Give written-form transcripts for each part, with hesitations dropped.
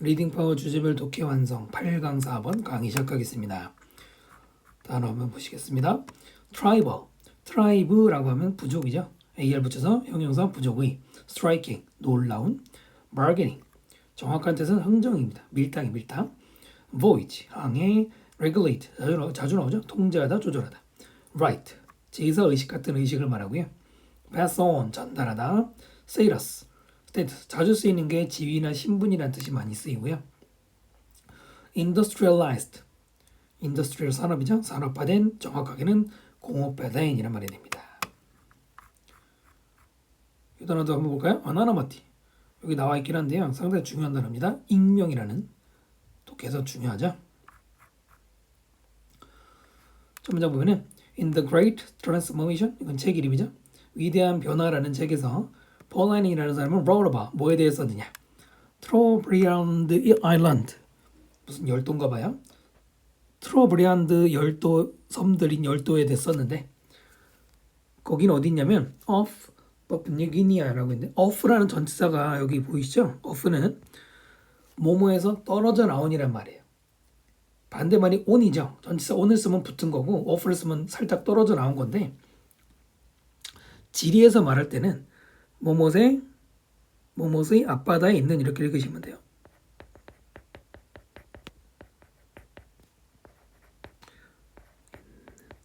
리딩 파워 주제별 독해 완성 8강 4번 강의 시작하겠습니다. 단어 한번 보시겠습니다. 트라이벌, 트라이브라고 하면 부족이죠. AR 붙여서 형용사 부족의, striking, 놀라운, bargaining, 정확한 뜻은 흥정입니다. 밀당이 밀당, voyage, 항해, regulate, 자주 나오죠. 통제하다, 조절하다, right, 제사 의식 같은 의식을 말하고요. pass on, 전달하다, status, status, 자주 쓰이는 게 지위나 신분이라는 뜻이 많이 쓰이고요. industrialized, 인더스트리얼 산업이죠. 산업화된, 정확하게는 공업화된 이란 말이 됩니다. 이 단어도 한번 볼까요? 아나나마티. 여기 나와 있긴 한데요. 상당히 중요한 단어입니다. 익명이라는 독해에서 중요하죠. 첫 문장 보면은 In the Great Transformation, 이건 책 이름이죠. 위대한 변화라는 책에서 폴 라이닝이라는 사람은 wrote about, 뭐에 대해서 쓰느냐. 트로브리안드 아일랜드, 무슨 열도인가 봐요. 트로브리안드 열도, 섬들인 열도에 대해서 썼는데 거긴 어디 있냐면 off 파푸아뉴기니아라고 있는데 off라는 전치사가 여기 보이시죠? off는 뭐뭐에서 떨어져 나온이란 말이에요. 반대말이 on이죠. 전치사 on을 쓰면 붙은 거고 off를 쓰면 살짝 떨어져 나온 건데 지리에서 말할 때는 뭐뭐의 앞바다에 있는 이렇게 읽으시면 돼요.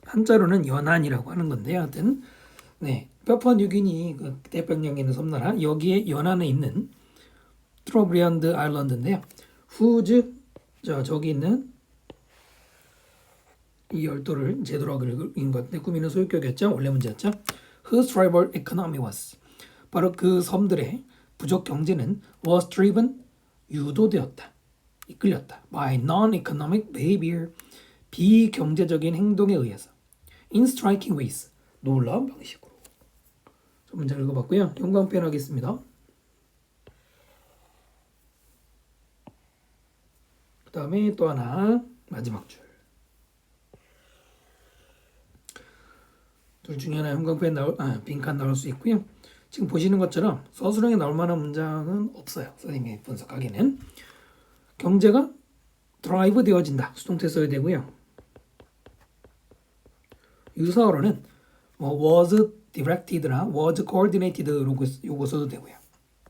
한자로는 연안이라고 하는 건데요. 하여튼 네, 파푸아뉴기니 그 태평양에 있는 섬나라 여기에 연안에 있는 트로브리안드 아일랜드인데요. 후즈 저기 있는 이 열도를 제대로 읽은 것 같은데 꾸미는 소유격이었죠. 원래 문제였죠. Whose tribal economy was, 바로 그 섬들의 부족 경제는 was driven, 유도되었다, 이끌렸다 by non-economic behavior, 비경제적인 행동에 의해서 in striking ways, 놀라운 방식으로. 자, 문제 읽어봤고요. 영광 표현하겠습니다. 그 다음에 또 하나 마지막 줄. 둘 중에 하나 형광 표현 빈칸 나올 수 있고요. 지금 보시는 것처럼 서술형에 나올 만한 문장은 없어요. 선생님이 분석하기는. 경제가 드라이브 되어진다. 수동태 써야 되고요. 유사어로는 was directed나 was coordinated 요거 써도 되고요.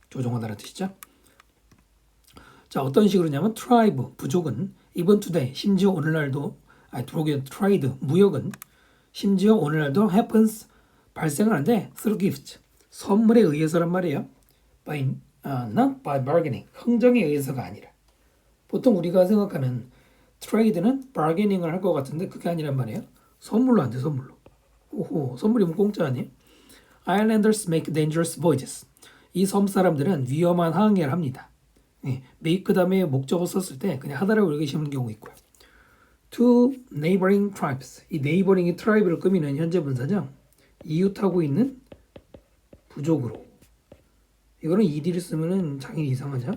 조종하다는 뜻이죠. 자, 어떤 식으로냐면 tribe, 부족은 even today, 심지어 오늘날도 trade, 무역은 심지어 오늘날도 happens, 발생하는데 through gifts, 선물에 의해서란 말이에요. not by bargaining, 흥정에 의해서가 아니라. 보통 우리가 생각하는 trade는 bargaining을 할 것 같은데 그게 아니란 말이에요. 선물로 안 돼, 선물로. 오호, 선물이면 공짜 아니에요? Islanders make dangerous voyages. 이 섬 사람들은 위험한 항해를 합니다. make 다음에 목적어 썼을 때 그냥 하다라고 읽으시는 경우 있고요. To neighboring tribes. 이 neighboring이 tribe를 꾸미는 현재 분사죠. 이웃하고 있는 부족으로. 이거는 ed를 쓰면은 당연히 이상하죠.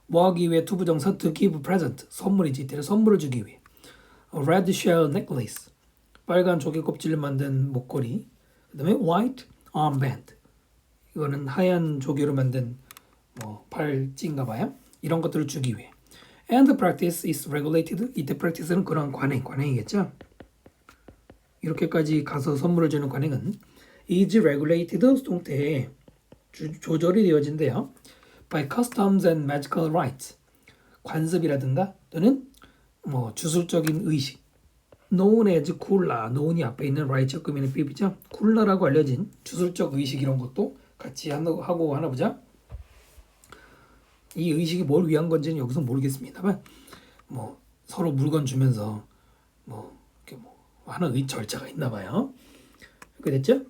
뭐 하기 위해 투부정사 to give present. 선물이지. 이때는 선물을 주기 위해. A red shell necklace. 빨간 조개 껍질을 만든 목걸이. 그 다음에 white armband. 이거는 하얀 조개로 만든 팔찌인가 봐요. 이런 것들을 주기 위해. And the practice is regulated. 이때 practice는 그런 관행이겠죠. 이렇게까지 가서 선물을 주는 관행은 is regulated 수동태에 조절이 되어진대요. By customs and magical rites. 관습이라든가 또는 주술적인 의식. known as 쿨라. known이 앞에 있는 right이 꾸미는 삐비죠. 쿨라라고 알려진 주술적 의식 이런 것도 같이 하고 하나 보자. 이 의식이 뭘 위한 건지는 여기서 모르겠습니다만 서로 물건 주면서 이렇게 하는 절차가 있나 봐요. 이렇게 됐죠?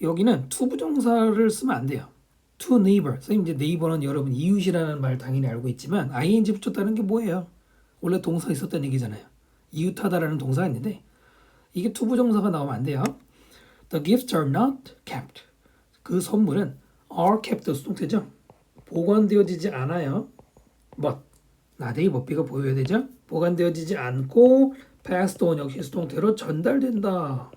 여기는 to 부정사를 쓰면 안 돼요. to neighbor. 선생님 이제 neighbor는 여러분 이웃이라는 말 당연히 알고 있지만 ing 붙였다는 게 뭐예요? 원래 동사 있었던 얘기잖아요. 이웃하다라는 동사가 있는데 이게 to 부정사가 나오면 안 돼요. The gifts are not kept. 그 선물은 are kept 수동태죠. 보관되어지지 않아요. but 나대의 법비가 보여야 되죠. 보관되어지지 않고 passed on 역시 수동태로 전달된다.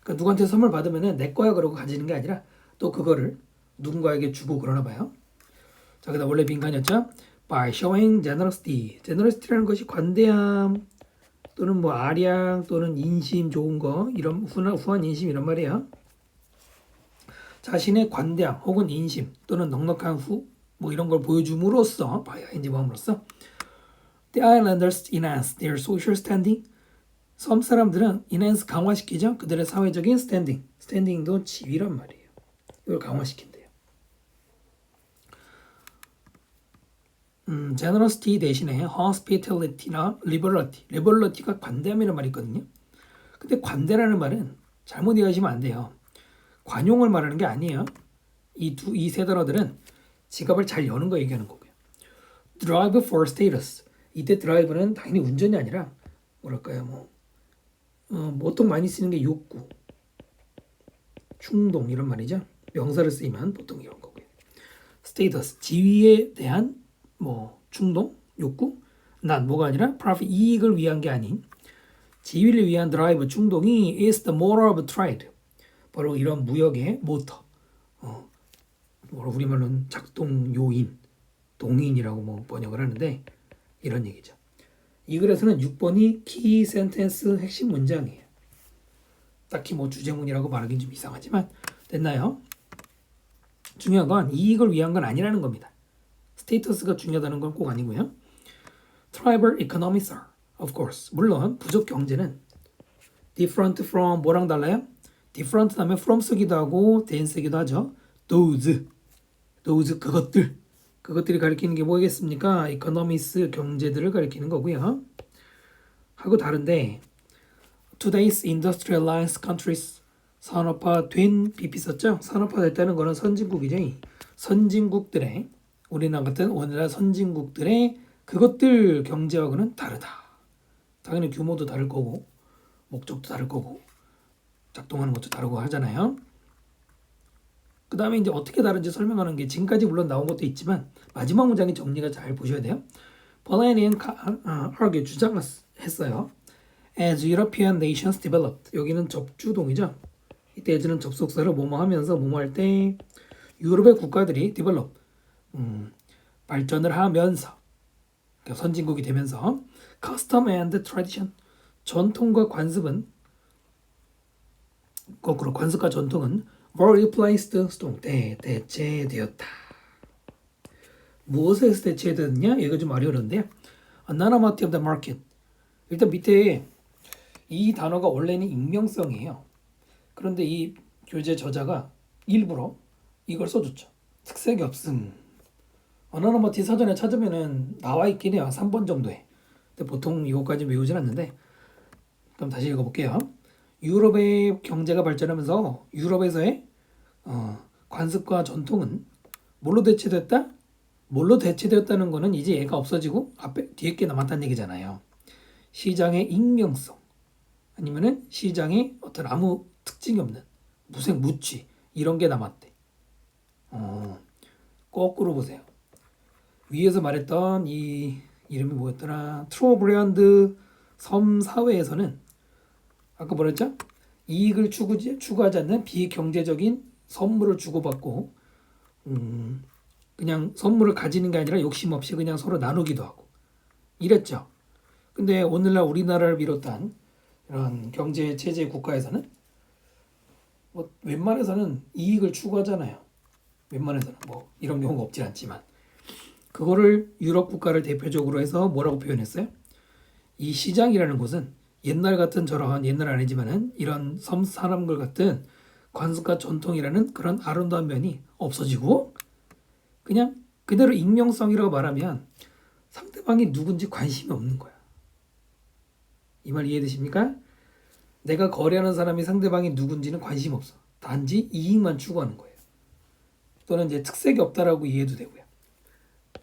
그러니까 누구한테 선물 받으면 내 거야 그러고 가지는 게 아니라 또 그거를 누군가에게 주고 그러나 봐요. 자, 그다음 원래 빈칸이었죠. By showing generosity. generosity라는 것이 관대함 또는 뭐 아량 또는 인심 좋은 거 이런 후한 인심 이런 말이에요. 자신의 관대함 혹은 인심 또는 넉넉한 뭐 이런 걸 보여줌으로써 by ing 모음으로써 The islanders enhance their social standing. 섬 사람들은 enhance 강화시키죠. 그들의 사회적인 standing. standing도 지위란 말이에요. 이걸 강화시킨대요. generosity 대신에 hospitality나 liberality. liberality가 관대함이라는 말이 있거든요. 근데 관대라는 말은 잘못 이해하시면 안 돼요. 관용을 말하는 게 아니에요. 이 세 단어들은 지갑을 잘 여는 거 얘기하는 거고요. drive for status. 이때 드라이브는 당연히 운전이 아니라 뭐랄까요, 보통 많이 쓰는 게 욕구, 충동 이런 말이죠. 명사를 쓰이면 보통 이런 거고요. status 지위에 대한 충동, 욕구, 난 뭐가 아니라 profit 이익을 위한 게 아닌 지위를 위한 드라이브 충동이 is the motor of trade. 바로 이런 무역의 모터. 우리말로는 작동 요인, 동인이라고 번역을 하는데 이런 얘기죠. 이 글에서는 6번이 키 센텐스 핵심 문장이에요. 딱히 주제문이라고 말하긴 좀 이상하지만 됐나요? 중요한 건 이익을 위한 건 아니라는 겁니다. 스테이터스가 중요하다는 건 꼭 아니고요. Tribal economies are, of course. 물론 부족 경제는 different from 뭐랑 달라요? different 다음에 from 쓰기도 하고 than 쓰기도 하죠. those 그것들이 가리키는 게 뭐겠습니까? economics 경제들을 가리키는 거고요. 하고 다른데 today's industrialized countries 산업화된 BP 썼죠? 산업화됐다는 거는 선진국이죠. 선진국들의 우리나라 선진국들의 그것들 경제하고는 다르다. 당연히 규모도 다를 거고 목적도 다를 거고 작동하는 것도 다르고 하잖아요. 그 다음에 이제 어떻게 다른지 설명하는 게 지금까지 물론 나온 것도 있지만 마지막 문장이 정리가 잘 보셔야 돼요. Polanyian argue 주장했어요. As European nations developed. 여기는 접주동이죠. 이때 as는 접속사를 뭐뭐 하면서 뭐뭐 할 때 유럽의 국가들이 develop 발전을 하면서 그러니까 선진국이 되면서 custom and tradition 전통과 관습은 거꾸로 관습과 전통은 were replaced 대체되었다. 무엇에서 대체되었냐? 이거 좀 어려운데요. Anonymity of the market. 일단 밑에 이 단어가 원래는 익명성이에요. 그런데 이 교재 저자가 일부러 이걸 써줬죠. 특색이 없음. Anonymity 사전에 찾으면은 나와 있긴 해요. 3번 정도에. 근데 보통 이것까지 외우진 않는데. 그럼 다시 읽어볼게요. 유럽의 경제가 발전하면서 유럽에서의 관습과 전통은 뭘로 대체됐다? 뭘로 대체되었다는 거는 이제 얘가 없어지고 뒤에 게 남았다는 얘기잖아요. 시장의 익명성 아니면은 시장의 어떤 아무 특징이 없는 무취 이런 게 남았대. 거꾸로 보세요. 위에서 말했던 이 이름이 뭐였더라? 트로브랜드 섬 사회에서는 아까 뭐랬죠? 이익을 추구하지 않는 비경제적인 선물을 주고받고 그냥 선물을 가지는 게 아니라 욕심 없이 그냥 서로 나누기도 하고 이랬죠. 근데 오늘날 우리나라를 비롯한 이런 경제 체제 국가에서는 웬만해서는 이익을 추구하잖아요. 웬만해서는 이런 경우가 없진 않지만 그거를 유럽 국가를 대표적으로 해서 뭐라고 표현했어요? 이 시장이라는 곳은 옛날 같은 저런 옛날 아니지만은 이런 섬 사람들 같은 관습과 전통이라는 그런 아름다운 면이 없어지고 그냥 그대로 익명성이라고 말하면 상대방이 누군지 관심이 없는 거야. 이 말 이해되십니까? 내가 거래하는 사람이 상대방이 누군지는 관심 없어. 단지 이익만 추구하는 거예요. 또는 이제 특색이 없다라고 이해도 되고요.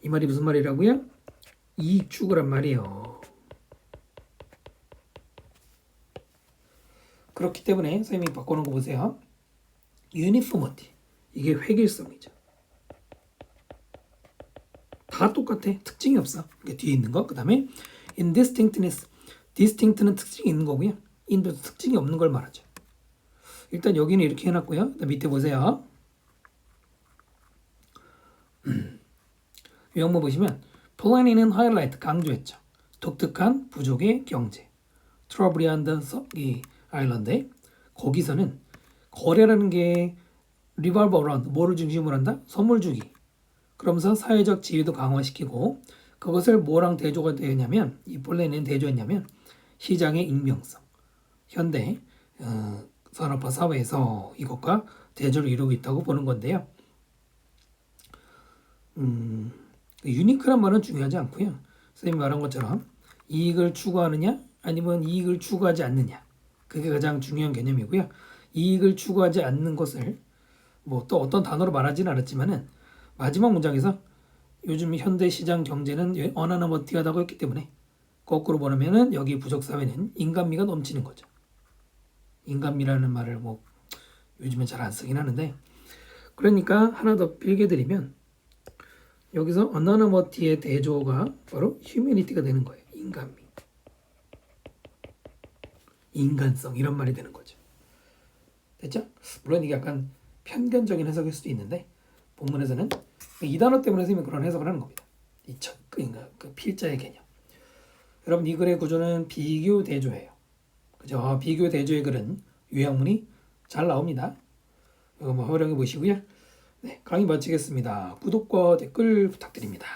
이 말이 무슨 말이라고요? 이익 추구란 말이에요. 그렇기 때문에 선생님이 바꿔놓은 거 보세요. uniformity. 이게 획일성이죠. 다 똑같아. 특징이 없어. 뒤에 있는 거. 그 다음에 indistinctness. distinct는 특징이 있는 거고요. in도 특징이 없는 걸 말하죠. 일단 여기는 이렇게 해놨고요. 밑에 보세요. 요약문 보시면 플래닝은 하이라이트 강조했죠. 독특한 부족의 경제. 트러블리안드 이 아일랜드에 거기서는 거래라는 게 리발버 어라운드 뭐를 중심으로 한다? 선물 주기. 그러면서 사회적 지위도 강화시키고 그것을 뭐랑 대조가 되냐면 이 플래닝은 대조했냐면 시장의 익명성. 현대 산업화 사회에서 이것과 대조를 이루고 있다고 보는 건데요. 유니크란 말은 중요하지 않고요. 선생님이 말한 것처럼 이익을 추구하느냐 아니면 이익을 추구하지 않느냐 그게 가장 중요한 개념이고요. 이익을 추구하지 않는 것을 뭐 또 어떤 단어로 말하지는 않았지만은 마지막 문장에서 요즘 현대 시장 경제는 어나너머티하다고 했기 때문에 거꾸로 보면은 여기 부족 사회는 인간미가 넘치는 거죠. 인간미라는 말을 뭐 요즘엔 잘 안 쓰긴 하는데 그러니까 하나 더 빌게 드리면 여기서 어나너머티의 대조가 바로 휴머니티가 되는 거예요. 인간미, 인간성 이런 말이 되는 거죠. 됐죠? 물론 이게 약간 편견적인 해석일 수도 있는데 본문에서는 이 단어 때문에 선생님이 그런 해석을 하는 겁니다. 그러니까 그 필자의 개념. 여러분 이 글의 구조는 비교 대조예요. 그죠? 비교 대조의 글은 요약문이 잘 나옵니다. 이거 뭐 활용해 보시고요. 네, 강의 마치겠습니다. 구독과 댓글 부탁드립니다.